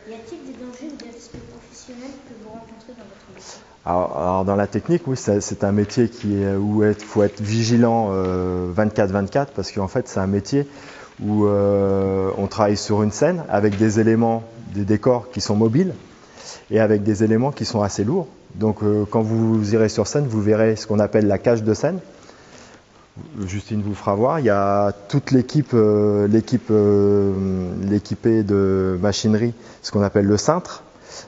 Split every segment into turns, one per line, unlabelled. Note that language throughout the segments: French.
Y a-t-il des dangers ou des aspects professionnels que vous rencontrez dans votre métier?
Alors, dans la technique, oui, c'est un métier où il faut être vigilant 24/24 parce qu'en fait c'est un métier où on travaille sur une scène avec des éléments, des décors qui sont mobiles et avec des éléments qui sont assez lourds. Donc quand vous irez sur scène, vous verrez ce qu'on appelle la cage de scène. Justine vous fera voir. Il y a toute l'équipée de machinerie, ce qu'on appelle le cintre.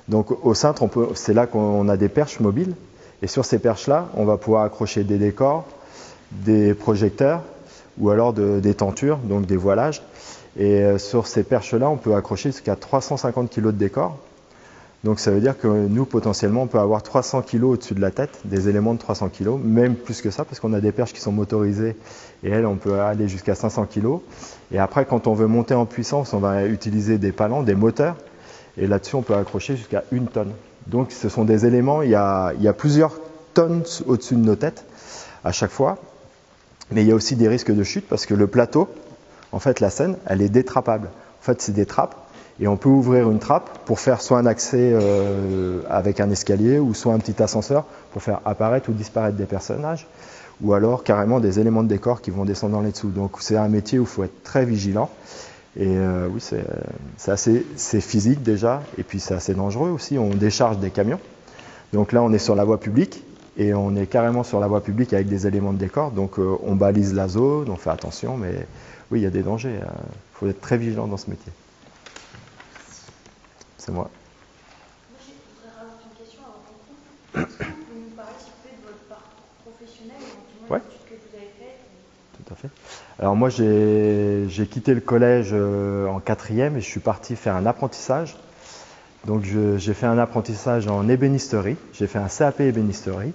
Donc au cintre, c'est là qu'on a des perches mobiles. Et sur ces perches-là, on va pouvoir accrocher des décors, des projecteurs ou alors des tentures, donc des voilages. Et sur ces perches-là, on peut accrocher jusqu'à 350 kg de décor. Donc ça veut dire que nous, potentiellement, on peut avoir 300 kg au-dessus de la tête, des éléments de 300 kg, même plus que ça, parce qu'on a des perches qui sont motorisées, et elles, on peut aller jusqu'à 500 kg. Et après, quand on veut monter en puissance, on va utiliser des palans, des moteurs, et là-dessus, on peut accrocher jusqu'à 1 tonne. Donc ce sont des éléments, il y a plusieurs tonnes au-dessus de nos têtes, à chaque fois, mais il y a aussi des risques de chute, parce que le plateau, en fait, la scène, elle est détrappable. En fait, c'est des trappes. Et on peut ouvrir une trappe pour faire soit un accès avec un escalier ou soit un petit ascenseur pour faire apparaître ou disparaître des personnages ou alors carrément des éléments de décor qui vont descendre dans les dessous. Donc c'est un métier où il faut être très vigilant. Et oui, c'est physique déjà et puis c'est assez dangereux aussi. On décharge des camions. Donc là, on est sur la voie publique et on est carrément sur la voie publique avec des éléments de décor. Donc on balise la zone, on fait attention, mais oui, il y a des dangers. Il faut être très vigilant dans ce métier. C'est moi.
Moi, je voudrais rajouter une question avant qu'on coupe. Est-ce que vous pouvez nous parler s'il vous plaît de votre parcours professionnel, éventuellement
Ouais.
les études que vous avez faites?
Tout à fait. Alors moi, j'ai quitté le collège en 4e et je suis parti faire un apprentissage. Donc j'ai fait un apprentissage en ébénisterie. J'ai fait un CAP ébénisterie.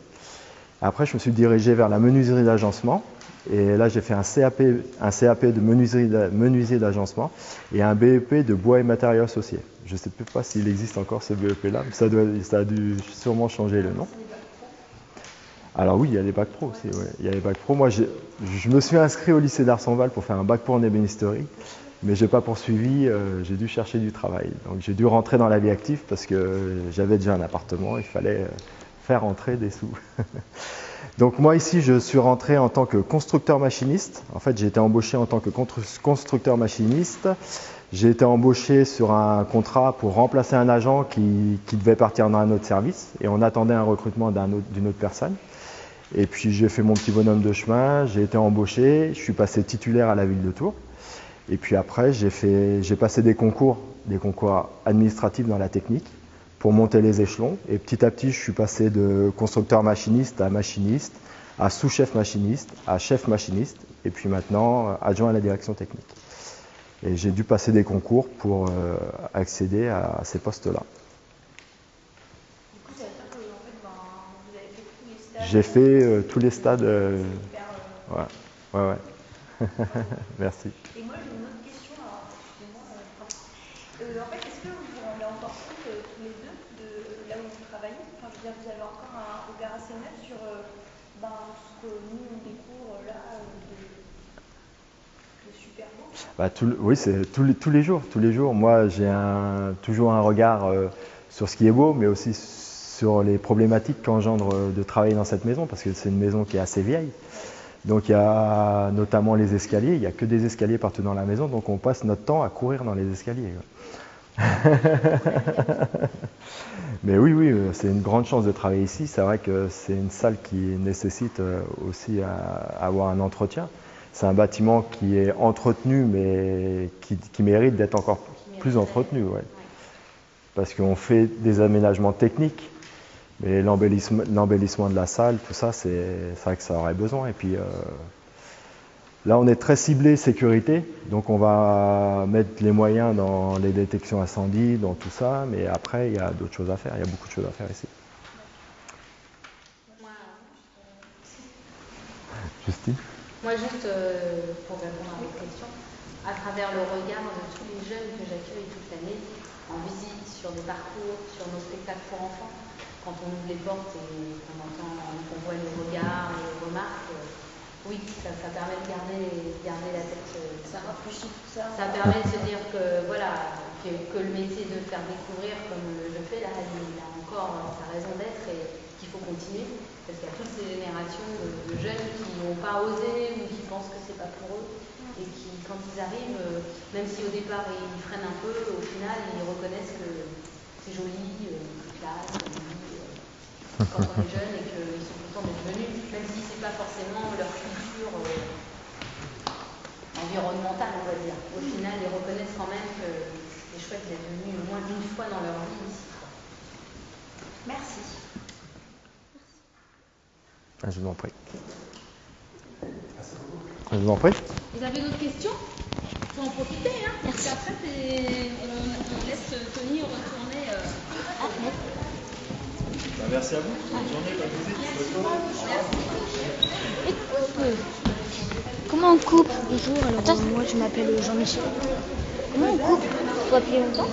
Après, je me suis dirigé vers la menuiserie d'agencement. Et là, j'ai fait un CAP de menuisier d'agencement et un BEP de bois et matériaux associés. Je ne sais pas s'il existe encore ce BEP-là, mais ça a dû sûrement changer le nom. Alors oui, il y a les bacs pro aussi. Ouais. Il y a les bacs pro. Moi, je me suis inscrit au lycée d'Arsonval pour faire un bac pro en ébénisterie, mais je n'ai pas poursuivi. J'ai dû chercher du travail. Donc j'ai dû rentrer dans la vie active parce que j'avais déjà un appartement. Il fallait faire rentrer des sous. Donc moi ici, je suis rentré en tant que constructeur machiniste. En fait, j'ai été embauché en tant que constructeur machiniste. J'ai été embauché sur un contrat pour remplacer un agent qui devait partir dans un autre service et on attendait un recrutement d'une autre personne. Et puis j'ai fait mon petit bonhomme de chemin, j'ai été embauché, je suis passé titulaire à la ville de Tours. Et puis après, j'ai passé des concours administratifs dans la technique pour monter les échelons. Et petit à petit, je suis passé de constructeur machiniste, à sous-chef machiniste, à chef machiniste, et puis maintenant adjoint à la direction technique. Et j'ai dû passer des concours pour accéder à ces postes-là.
Du coup, ça veut dire que en fait, vous avez fait tous les stades.
J'ai fait tous les stades.
Super,
Ouais. Merci.
Et moi, j'ai une autre question. Alors, excusez-moi. En fait, est-ce que vous vous rendez encore compte tous les deux de là où vous travaillez? Enfin, je veux dire, vous avez encore un regard assez neuf sur ce que nous on découvre là de super beau.
Oui, c'est tous les jours. Tous les jours, moi, j'ai toujours un regard sur ce qui est beau, mais aussi sur les problématiques qu'engendre de travailler dans cette maison, parce que c'est une maison qui est assez vieille. Donc il y a notamment les escaliers, il n'y a que des escaliers partout dans la maison, donc on passe notre temps à courir dans les escaliers. Mais oui, c'est une grande chance de travailler ici. C'est vrai que c'est une salle qui nécessite aussi à avoir un entretien. C'est un bâtiment qui est entretenu, mais qui mérite d'être encore plus entretenu. Ouais. Parce qu'on fait des aménagements techniques, mais l'embellissement de la salle, tout ça, c'est vrai que ça aurait besoin. Et puis là, on est très ciblé sécurité, donc on va mettre les moyens dans les détections incendies, dans tout ça, mais après, il y a d'autres choses à faire. Il y a beaucoup de choses à faire ici. Justine?
Moi, juste pour répondre à votre question, à travers le regard de tous les jeunes que j'accueille toute l'année, en visite, sur des parcours, sur nos spectacles pour enfants, quand on ouvre les portes et qu'on voit les regards, les remarques, oui, ça permet de garder la tête.
Ça rafraîchit tout ça.
Ça permet de se dire que voilà, que le métier de faire découvrir comme je fais là, il a encore sa raison d'être et qu'il faut continuer. Parce qu'il y a toutes ces générations de jeunes qui n'ont pas osé ou qui pensent que c'est pas pour eux et qui, quand ils arrivent, même si au départ ils freinent un peu, au final ils reconnaissent que c'est joli, classe, quand on est jeune et qu'ils sont contents d'être venus, même si c'est pas forcément leur culture environnementale, on va dire. Au final, ils reconnaissent quand même que c'est chouette d'être venus au moins une fois dans leur vie ici.
Merci.
Ah, je vous en prie. Je vous en prie.
Vous avez d'autres questions? Il faut en profiter, hein. Parce qu'après, on laisse Tony retourner.
Merci à vous. Bonne journée, bonne visite.
Comment on coupe? Bonjour, alors moi je m'appelle Jean-Michel. Comment on coupe? Faut appuyer longtemps?